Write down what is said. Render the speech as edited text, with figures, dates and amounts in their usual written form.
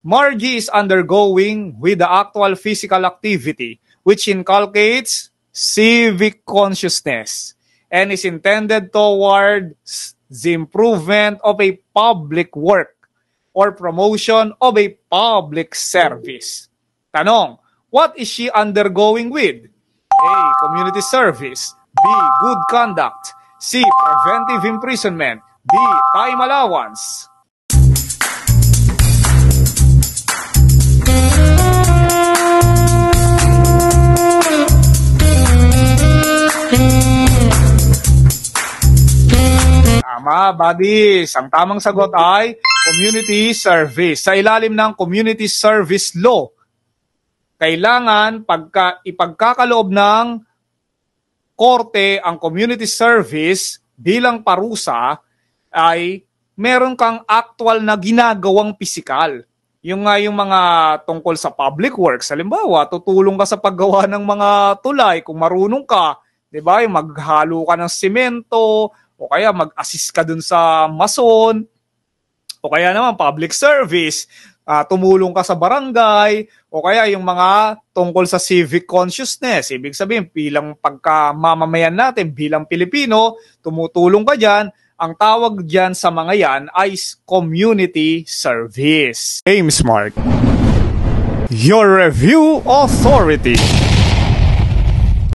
Margie is undergoing with the actual physical activity, which inculcates civic consciousness and is intended toward the improvement of a public work or promotion of a public service. Tanong, what is she undergoing with? A. Community service. B. Good conduct. C. Preventive imprisonment. D. Time allowance. Tama, buddies. Ang tamang sagot ay community service. Sa ilalim ng community service law, kailangan ipagkakaloob ng korte ang community service bilang parusa ay meron kang actual na ginagawang pisikal. Yung mga tungkol sa public works, halimbawa, tutulong ka sa paggawa ng mga tulay kung marunong ka, 'di ba? Yung maghalo ka ng semento o kaya mag-assist ka dun sa mason o kaya naman public service, tumulong ka sa barangay o kaya yung mga tungkol sa civic consciousness. Ibig sabihin, bilang pagkamamamayan natin, bilang Pilipino, tumutulong ka dyan. Ang tawag dyan sa mga yan ay community service. James Mark, your review authority.